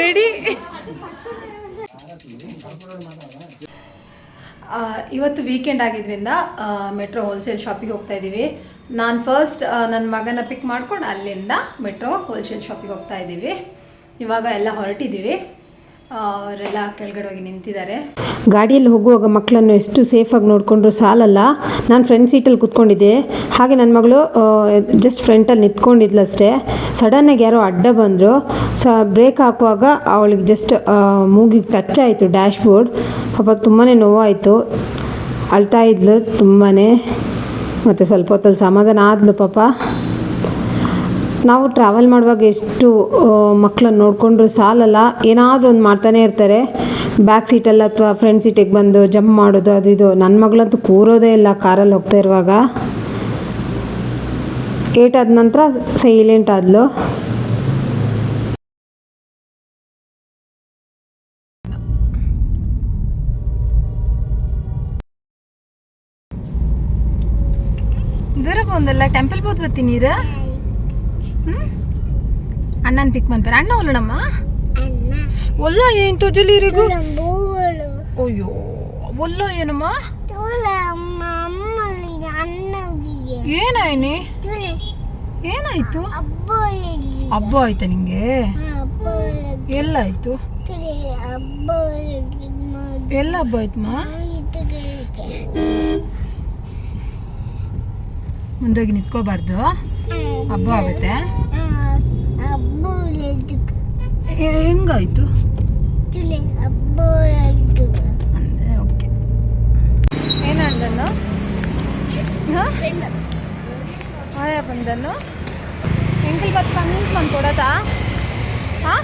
Ready. ಇವತ್ತು weekend ಆಗಿದ್ದರಿಂದ metro wholesale ಶಾಪಿಗೆ ಹೋಗ್ತಾ ಇದ್ದೀವಿ. ನಾನು ಫಸ್ಟ್ ನನ್ನ ಮಗನ ಪಿಕ್ ಮಾಡ್ಕೊಂಡು ಅಲ್ಲಿಂದ ಮೆಟ್ರೋ ಹೋಲ್ಸೇಲ್ ಶಾಪಿಗೆ ಹೋಗ್ತಾ ಇದ್ದೀವಿ. ಇವಾಗ ಎಲ್ಲ ಹೊರಟಿದ್ದೀವಿ. ಅವರೆಲ್ಲ ಕೆಳಗಡೆ ಹೋಗಿ ನಿಂತಿದ್ದಾರೆ. ಗಾಡಿಯಲ್ಲಿ ಹೋಗುವಾಗ ಮಕ್ಕಳನ್ನು ಎಷ್ಟು ಸೇಫಾಗಿ ನೋಡಿಕೊಂಡ್ರು ಸಾಲಲ್ಲ. ನಾನು ಫ್ರಂಟ್ ಸೀಟಲ್ಲಿ ಕೂತ್ಕೊಂಡಿದ್ದೆ. ಹಾಗೆ ನನ್ನ ಮಗಳು ಜಸ್ಟ್ ಫ್ರಂಟಲ್ಲಿ ನಿಂತ್ಕೊಂಡಿದ್ಲಷ್ಟೇ. ಸಡನ್ನಾಗಿ ಯಾರೋ ಅಡ್ಡ ಬಂದರು. ಬ್ರೇಕ್ ಹಾಕುವಾಗ ಅವಳಿಗೆ ಜಸ್ಟ್ ಮೂಗಿಗೆ ಟಚ್ ಆಯಿತು ಡ್ಯಾಶ್ ಬೋರ್ಡ್. ಪಾಪ ತುಂಬಾ ನೋವಾಯಿತು. ಅಳ್ತಾ ಇದ್ಲು ತುಂಬಾ. ಮತ್ತು ಸ್ವಲ್ಪ ಹೊತ್ತಲ್ಲಿ ಸಮಾಧಾನ ಆದ್ಲು ಪಾಪ. ನಾವು ಟ್ರಾವೆಲ್ ಮಾಡುವಾಗ ಎಷ್ಟು ಮಕ್ಕಳನ್ನ ನೋಡಿಕೊಂಡ್ರು ಸಾಲಲ್ಲ. ಏನಾದರೂ ಒಂದು ಮಾಡ್ತಾನೆ ಇರ್ತಾರೆ. ಬ್ಯಾಕ್ ಸೀಟಲ್ಲಿ ಅಥವಾ ಫ್ರಂಟ್ ಸೀಟಿಗೆ ಬಂದು ಜಂಪ್ ಮಾಡೋದು ಅದು ಇದು. ನನ್ನ ಮಗಳಂತೂ ಕೂರೋದೇ ಇಲ್ಲ ಕಾರಲ್ಲಿ ಹೋಗ್ತಾ ಇರುವಾಗ. ಏಟಾದ ನಂತರ ಸೈಲೆಂಟ್ ಆದ್ಲು. ದೂರ ಬಂದಲ್ಲ ಟೆಂಪಲ್ ಬೋದು ಬತ್ತಿ ನೀರು. ಅಣ್ಣನ ಪಿಕ್ ಮಾಡ್ತಾರೆ. ಅಣ್ಣ ಒಲ್ಲಣಮ್ಮ ಒಲ್ಲ ఏంటో ಜಲೀರಿಗೂ. ಅಯ್ಯೋ ಒಲ್ಲ ಏನಮ್ಮ ಏನಾಯ್ನಿ ಏನಾಯ್ತು? ಹಬ್ಬ ಆಯ್ತಾ ನಿಂಗೆ? ಎಲ್ಲಾಯ್ತು? ಎಲ್ಲ ಹಬ್ಬ ಆಯ್ತಮ್ಮ? ಮುಂದೋಗಿ ನಿಂತ್ಕೋಬಾರ್ದು, ಹಬ್ಬ ಆಗುತ್ತೆ. ಹೆಂಗಾಯ್ತು ಅಂದ್ರೆ? ಓಕೆ. ಏನಂದನು ಆಯ ಬಂದನು ಎಂಕಲ್ ಬತ್ ಕನ್ವಿನ್ಸ್ ಮಾಡಿ ಕೊಡೋದಾ? ಹಾಂ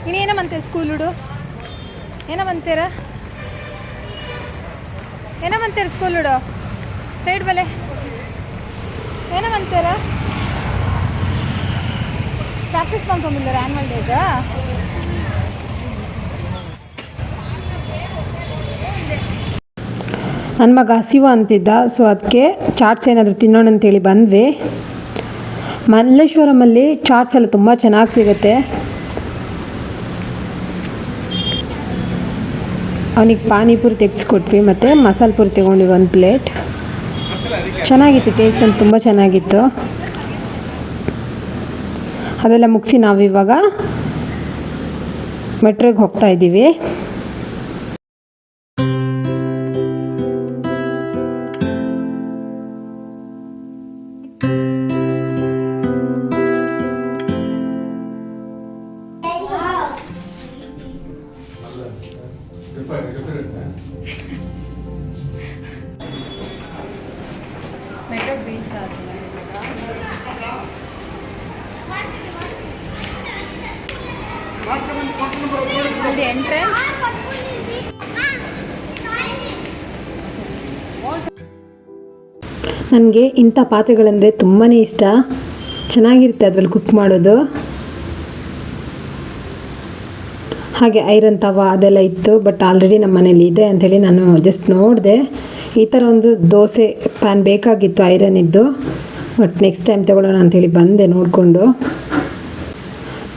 ಇನ್ನೇನಂತೀರ ಸ್ಕೂಲುಡು? ಏನಂತೀರ ಸ್ಕೂಲುಡು? ಸೈಡ್ ಬಲೆ ಏನಂತೀರ? Practice ಮಾಡ್ಕೊಂಡ್ಬಂದಾರ annual ಡೇಗ? ನನ್ನ ಮಗ ಹಸಿವು ಅಂತಿದ್ದ. ಸೊ ಅದಕ್ಕೆ ಚಾಟ್ಸ್ ಏನಾದರೂ ತಿನ್ನೋಣ ಅಂತೇಳಿ ಬಂದ್ವಿ. ಮಲ್ಲೇಶ್ವರಮಲ್ಲಿ ಚಾಟ್ಸ್ ಎಲ್ಲ ತುಂಬ ಚೆನ್ನಾಗಿ ಸಿಗುತ್ತೆ. ಅವನಿಗೆ ಪಾನಿಪುರಿ ತೆಗೆಸ್ಕೊಟ್ವಿ ಮತ್ತು ಮಸಾಲೆ ಪುರಿ ತೊಗೊಂಡ್ವಿ 1 ಪ್ಲೇಟ್. ಚೆನ್ನಾಗಿತ್ತು, ಟೇಸ್ಟ್ ಅಂತ ತುಂಬ ಚೆನ್ನಾಗಿತ್ತು. ಅದೆಲ್ಲ ಮುಗಿಸಿ ನಾವಿವಾಗ ಮೆಟ್ರೋಗೆ ಹೋಗ್ತಾ ಇದ್ದೀವಿ. ಮೆಟ್ರೋಗೆ ರೀಚ್ ಆದ್ವಿ. ಅಲ್ಲಿ ಎಂಟ್ರೆನ್ಸ್. ನನಗೆ ಇಂಥ ಪಾತ್ರೆಗಳಂದರೆ ತುಂಬಾ ಇಷ್ಟ. ಚೆನ್ನಾಗಿರುತ್ತೆ ಅದರಲ್ಲಿ ಕುಕ್ ಮಾಡೋದು. ಹಾಗೆ ಐರನ್ ತವ ಅದೆಲ್ಲ ಇತ್ತು. ಬಟ್ ಆಲ್ರೆಡಿ ನಮ್ಮ ಮನೇಲಿ ಇದೆ ಅಂಥೇಳಿ ನಾನು ಜಸ್ಟ್ ನೋಡಿದೆ. ಈ ಥರ ಒಂದು ದೋಸೆ ಪ್ಯಾನ್ ಬೇಕಾಗಿತ್ತು ಐರನ್ ಇದ್ದು. ಬಟ್ ನೆಕ್ಸ್ಟ್ ಟೈಮ್ ತೊಗೊಳ್ಳೋಣ ಅಂಥೇಳಿ ಬಂದೆ ನೋಡಿಕೊಂಡು.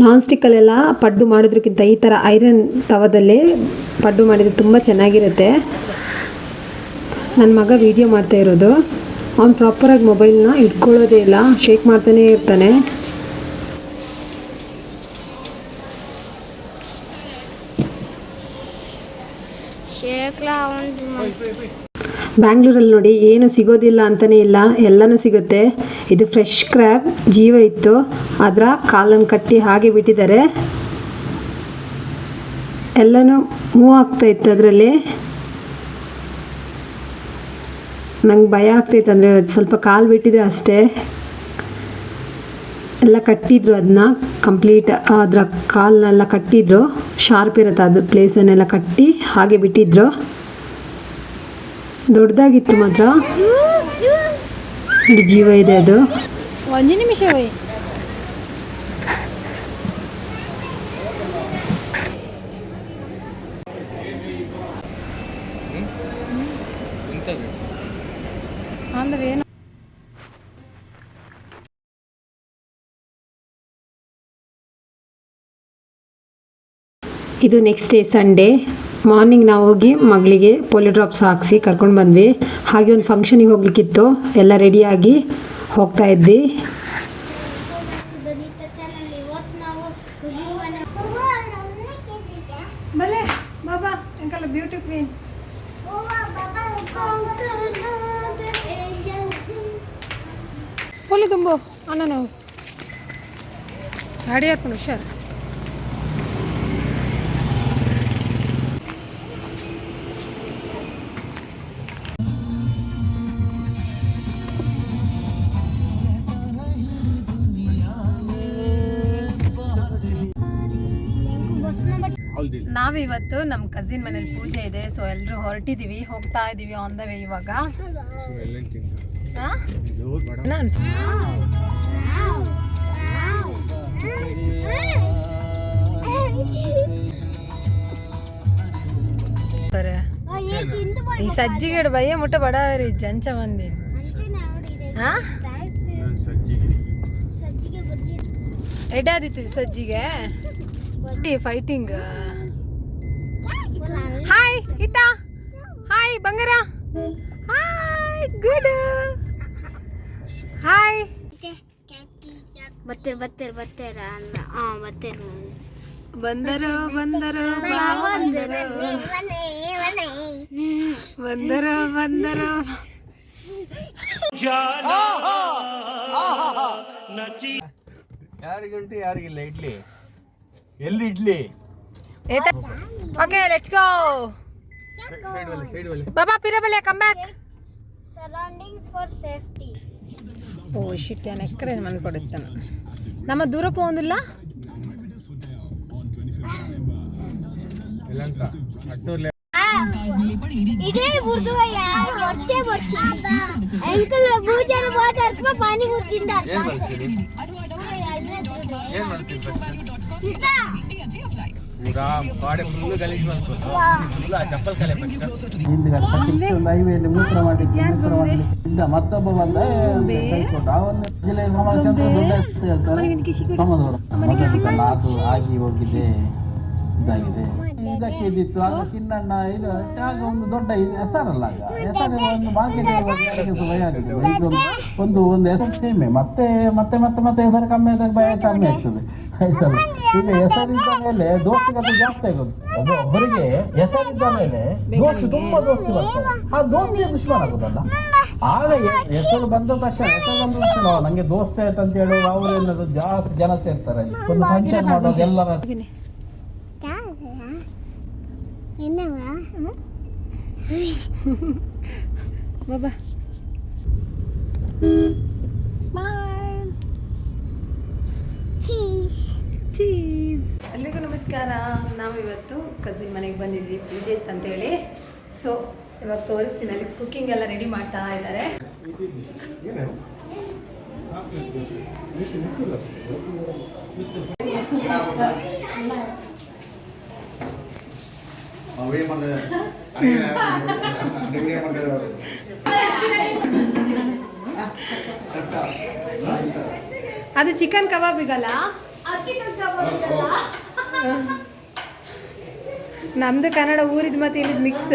ನಾನ್ ಸ್ಟಿಕ್ಕಲ್ಲೆಲ್ಲ ಪಡ್ಡು ಮಾಡೋದಕ್ಕಿಂತ ಈ ಥರ ಐರನ್ ತವದಲ್ಲೇ ಪಡ್ಡು ಮಾಡಿದರೆ ತುಂಬ ಚೆನ್ನಾಗಿರುತ್ತೆ. ನನ್ನ ಮಗ ವಿಡಿಯೋ ಮಾಡ್ತಾ ಇರೋದು. ಅವ್ನು ಪ್ರಾಪರಾಗಿ ಮೊಬೈಲ್ನ ಇಟ್ಕೊಳ್ಳೋದೇ ಇಲ್ಲ, ಶೇಕ್ ಮಾಡ್ತಾನೇ ಇರ್ತಾನೆ. ಬ್ಯಾಂಗ್ಳೂರಲ್ಲಿ ನೋಡಿ ಏನು ಸಿಗೋದಿಲ್ಲ ಅಂತಲೇ ಇಲ್ಲ, ಎಲ್ಲನೂ ಸಿಗುತ್ತೆ. ಇದು ಫ್ರೆಶ್ ಕ್ರ್ಯಾಬ್ ಜೀವ ಇತ್ತು, ಅದರ ಕಾಲನ್ನು ಕಟ್ಟಿ ಹಾಗೆ ಬಿಟ್ಟಿದ್ದಾರೆ. ಎಲ್ಲನೂ ಮೂವ್ ಆಗ್ತಾ ಇತ್ತು ಅದರಲ್ಲಿ. ನಂಗೆ ಭಯ ಆಗ್ತೈತೆ ಅಂದರೆ ಸ್ವಲ್ಪ ಕಾಲು ಬಿಟ್ಟಿದ್ರೆ ಅಷ್ಟೇ. ಎಲ್ಲ ಕಟ್ಟಿದ್ರು, ಅದನ್ನ ಕಂಪ್ಲೀಟ್ ಅದರ ಕಾಲನ್ನೆಲ್ಲ ಕಟ್ಟಿದ್ರು. ಶಾರ್ಪ್ ಇರುತ್ತೆ ಅದು ಪ್ಲೇಸನ್ನೆಲ್ಲ ಕಟ್ಟಿ ಹಾಗೆ ಬಿಟ್ಟಿದ್ರು. ದೊಡ್ಡದಾಗಿತ್ತು ಮಾತ್ರ. ಜೀವ ಇದೆ ಅದು. 1 ನಿಮಿಷ. ಇದು ನೆಕ್ಸ್ಟ್ ಡೇ ಸಂಡೇ ಮಾರ್ನಿಂಗ್ ನಾವು ಹೋಗಿ ಮಗಳಿಗೆ ಪೋಲಿಯೋ ಡ್ರಾಪ್ಸ್ ಹಾಕಿಸಿ ಕರ್ಕೊಂಡು ಬಂದ್ವಿ. ಹಾಗೆ ಒಂದು ಫಂಕ್ಷನಿಗೆ ಹೋಗ್ಲಿಕ್ಕಿತ್ತು, ಎಲ್ಲ ರೆಡಿಯಾಗಿ ಹೋಗ್ತಾ ಇದ್ವಿ. ಬಲೆ ಬಾಬಾ ಅಂಕಲ್ ಬ್ಯೂಟಿ ಕ್ವೀನ್. ಪೋಲಿ ತುಂಬು ಅಣ್ಣ ನಾವು ಗಾಡಿ ಹಾಕೊಂಡು ಹುಷಾರು. ನಾವಿವತ್ತು ನಮ್ಮ ಕಸಿನ್ ಮನೇಲಿ ಪೂಜೆ ಇದೆ, ಸೊ ಎಲ್ಲರೂ ಹೊರಟಿದ್ದೀವಿ, ಹೋಗ್ತಾ ಇದ್ದೀವಿ ಆನ್ ದ ವೇ ಇವಾಗ. ఈ సజ్జిగడు భయ్య ముట్ట పడారి జంచ మంది ఎడాదిತ್ತು సజ్జిಗೆ ಫೈಟಿಂಗ್. ಹಾಯ್ ಇತಾ, ಹಾಯ್ ಬಂಗಾರ, ಹಾಯ್ ಗುಡ್, ಹಾಯ್ ಬರ್ತಾರೆ ಬರ್ತಾರೆ ಬರ್ತಾರ ಬರ್ತಾರೆ ಬಂದರು ಬಂದರು ಬಂದರು ಬಂದರು. ಯಾರಿಗುಂಟು ಯಾರಿಗಿಲ್ಲ ಇಡ್ಲಿ, ಎಲ್ಲಿ ಇಡ್ಲಿ? ಓಕೆ ಲೆಟ್ಸ್ ಗೋ ಬಾಬಾ ಪಿರಬಲೆ come back. Surroundings for safety. Oh shit నేను ఎక్కడ మనకొడుతాను ನಮ್ಮ ದೂರ పోందిಲ್ಲ ಎಲ್ಲಂತ ಅಟ್ಟೂರ್ಲೆ ఇదే బుర్దు యార్ వచ్చే వచ్చి అంకుల్ పూజన పోతారు పానీ గుర్తిందా ಏನ್ ಮಾಡ್ತೀರಿ? ಏನ್ ಮಾಡ್ತೀರಿ? ಪೂರಾ ಗಾಡಿ ಫುಲ್ ಗಲೀಜ್ ಮಾಡ್ತು, ಫುಲ್ ಆ ಚಪ್ಪಲ್ ಕಲೆ ಒಂದು ಹೈವೇಲಿ ಮೂತ್ರ ಮಾಡಿದ್ದ ಮತ್ತೊಬ್ಬ ಬಂದ ಅದು ಆಗಿ ಹೋಗಿದೆ, ಇದಾಗಿದೆ. ಇದಕ್ಕೆ ಇದ್ದಿತ್ತು ಆಗ ಕಿನ್ನಣ್ಣ ಇದು ಆಗ ಒಂದು ದೊಡ್ಡ ಹೆಸರಲ್ಲ, ಆಗ ಹೆಸರು ಒಂದು ಮಾರ್ಕೆಟ್ ಭಯ ಆಗಿದೆ. ಒಂದು ಹೆಸರು ಸೇಮೆ ಮತ್ತೆ ಮತ್ತೆ ಮತ್ತೆ ಮತ್ತೆ ಹೆಸರು ಕಮ್ಮಿ ಆದಾಗ ಭಯ ಕಮ್ಮಿ ಆಗ್ತದೆ. ಹೆಸರು ಈಗ ಹೆಸರಿದ್ದ ಮೇಲೆ ದೋಸ್ತಿಗತೆ ಜಾಸ್ತಿ ಆಗೋದು. ಅದು ಒಬ್ಬರಿಗೆ ಹೆಸರಿದ್ದ ಮೇಲೆ ದೋಸ್ತಿ ತುಂಬಾ ದೋಸ್ತಿ ಬರ್ತಾರೆ, ಆ ದೋಸ್ತಿಯ ದುಶ್ಮನ ಆಗೋದಲ್ಲ. ಆಗ ಹೆಸರು ಬಂದ ತಕ್ಷಣ ನಂಗೆ ದೋಸ್ತಿ ಆಯ್ತು ಅಂತ ಹೇಳಿ ಅವರು ಏನಾದ್ರು ಜಾಸ್ತಿ ಜನ ಸೇರ್ತಾರೆ. ಒಂದು ಫಂಕ್ಷನ್ ಮಾಡೋದು ಎಲ್ಲರ என்னவா ಬಾಬಾ ಸ್ಮೈಲ್ ಚೀಸ್ ಚೀಸ್. ಎಲ್ರಿಗೂ ನಮಸ್ಕಾರ. ನಾವಿವತ್ತು ಕಸಿನ್ ಮನೆಗೆ ಬಂದಿದ್ವಿ, ಪೂಜೆ ಇತ್ತಂತೇಳಿ. ಸೊ ಇವಾಗ ತೋರಿಸ್ತೀನಿ, ಅಲ್ಲಿ ಕುಕ್ಕಿಂಗ್ ಎಲ್ಲ ರೆಡಿ ಮಾಡ್ತಾ ಇದ್ದಾರೆ. ಅದು ಚಿಕನ್ ಕಬಾಬಿಗಲ್ಲ, ನಮ್ದು ಕನ್ನಡ ಊರಿದ್ ಮತ್ತೆ ಇಲ್ಲಿದ್ ಮಿಕ್ಸ್.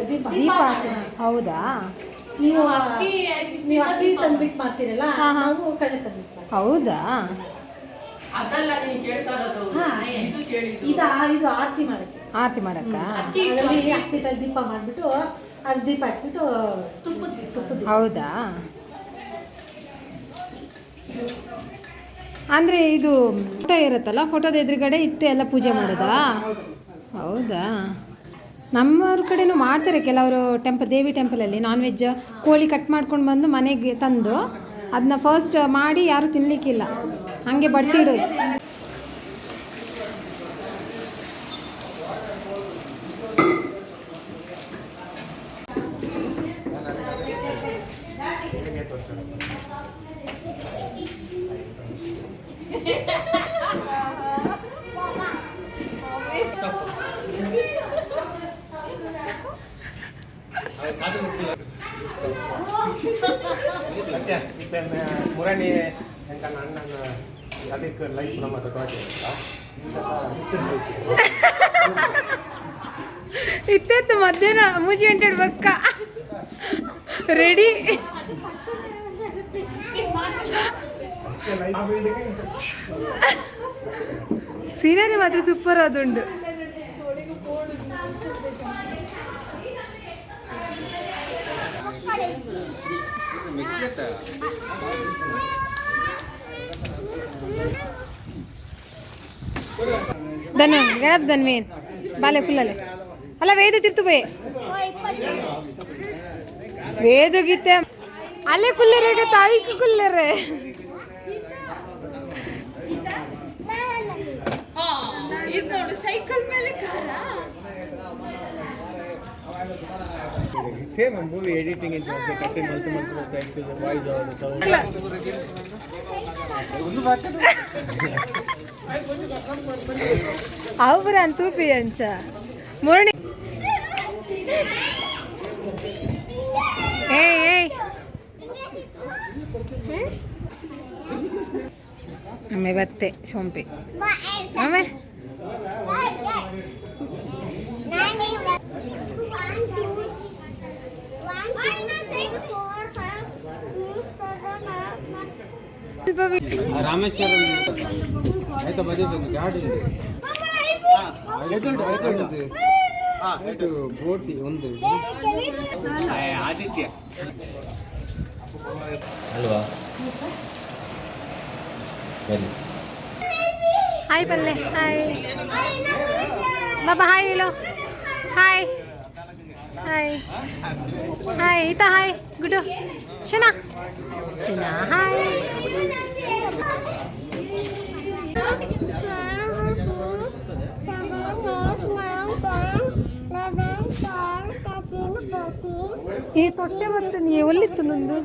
ದೀಪ ಹೌದಾ? ನೀವು ಅಕ್ಕಿ ತಂದ್ಬಿಟ್ಟು ಮಾಡ್ತೀರಲ್ಲ, ನಾವು ಕಳೆ ತಂದ್ಬಿಟ್ಟು ಮಾಡ್ತೀವಿ. ಹೌದಾ? ಇದು ಆರತಿ ಮಾಡಕ್ಕೆ, ಆರತಿ ಮಾಡಕ್ಕ ಅದರಲ್ಲಿ ಅಕ್ಕಿ ದೀಪ ಮಾಡ್ಬಿಟ್ಟು ಅದು ದೀಪ ಹಾಕ್ಬಿಟ್ಟು ತುಪ್ಪದ. ಹೌದಾ? ಅಂದ್ರೆ ಇದು ಫೋಟೋ ಇರುತ್ತಲ್ಲ, ಫೋಟೋದ ಎದುರುಗಡೆ ಇಟ್ಟು ಎಲ್ಲ ಪೂಜೆ ಮಾಡೋದಾ? ಹೌದಾ? ನಮ್ಮವ್ರ ಕಡೆನೂ ಮಾಡ್ತಾರೆ ಕೆಲವರು. ದೇವಿ ಟೆಂಪಲಲ್ಲಿ ನಾನ್ ವೆಜ್ ಕೋಳಿ ಕಟ್ ಮಾಡ್ಕೊಂಡು ಬಂದು ಮನೆಗೆ ತಂದು ಅದನ್ನ ಫಸ್ಟ್ ಮಾಡಿ ಯಾರು ತಿನ್ನಲಿಕ್ಕಿಲ್ಲ, ಹಂಗೆ ಬಡಿಸಿ ಇಡೋದು. ಮುರಣಿ ಎಂಕ ನನ್ನ ಅದಕ್ಕೆ ಲೈಫ್ ನಮ್ಮ ಇತ್ತು ಮಧ್ಯಾಹ್ನ ಮೂಜಿ ಗಂಟೆ ಬಕ್ಕ ರೆಡಿ ಸೀನರಿ ಮಾತ್ರ ಸೂಪರ್ ಅದುಂಡು. ಧನ್ಯ ಗಣಪ್ ಧನ್ವೇನ್ ಬಾಲೆ ಫುಲ್ಲಲೆ ಅಲ್ಲ ವೇದ ತಿರ್ತು ಬೇ ವೇದ ಗೀತೆ ಅಲ್ಲೇ ಕುಲ್ಲರೆ ತಾಯಿ ಕುಲ್ಲರೆ ಸೈಕಲ್ ಮೇಲೆ ಸೇಮ್ ಮೂವಿ ಎಡಿಟಿಂಗ್ ಅಂತ ಕಟ್ಟಿಂಗ್ ಮಲ್ಟಿ ವಾಯ್ಸ್ ಸೌಂಡ್ ಅವ್ರ ಅಂತೂಪಿ ಅಂಚ ಮುರಣಿ ಏಯ್ ಅಮ್ಮೆ ಬತ್ತೆ ಸೋಂಪಿ ಅಮ್ಮೆ ರಾಮೇಶ್ವರಂ ಆಯ್ತಾ ಬಂದಿದ್ದು ಗಾಡಿ ಆಯ್ತು ಬೋಟಿ ಒಂದು ಆದಿತ್ಯ ಅಲ್ವಾ ಹಾಯ್ ಬಲ್ಲೆ ಹಾಯ್ ಬಾಬಾ ಹಾಯ್ ಹೇಳು ಹಾಯ್ ಹಾಯ್ ಹಾಯ್ ಈತಾ ಹಾಯ್ ಗುಡು ಶನಾ ಶನಾ ಹಾಯ್ ಈ ತೊಟ್ಟೆ ಮತ್ತೆ ನೀ ಒಲ್ಲಿತ್ತು ನಂದು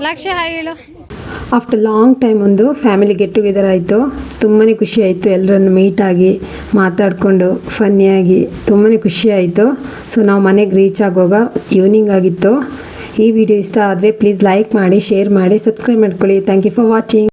ಲಕ್ಷ್ಯ ಹಾಯ್ ಹೇಳು. ಆಫ್ಟರ್ ಲಾಂಗ್ ಟೈಮ್ ಒಂದು ಫ್ಯಾಮಿಲಿ ಗೆಟ್ ಟುಗೆದರ್ ಆಯಿತು. ತುಂಬಾ ಖುಷಿ ಆಯಿತು, ಎಲ್ಲರನ್ನು ಮೀಟಾಗಿ ಮಾತಾಡಿಕೊಂಡು ಫನ್ನಿಯಾಗಿ ತುಂಬಾ ಖುಷಿ ಆಯಿತು. ಸೊ ನಾವು ಮನೆಗೆ ರೀಚ್ ಆಗುವಾಗ ಈವ್ನಿಂಗ್ ಆಗಿತ್ತು. ಈ ವಿಡಿಯೋ ಇಷ್ಟ ಆದರೆ ಪ್ಲೀಸ್ ಲೈಕ್ ಮಾಡಿ, ಶೇರ್ ಮಾಡಿ, ಸಬ್ಸ್ಕ್ರೈಬ್ ಮಾಡ್ಕೊಳ್ಳಿ. Thank you for watching.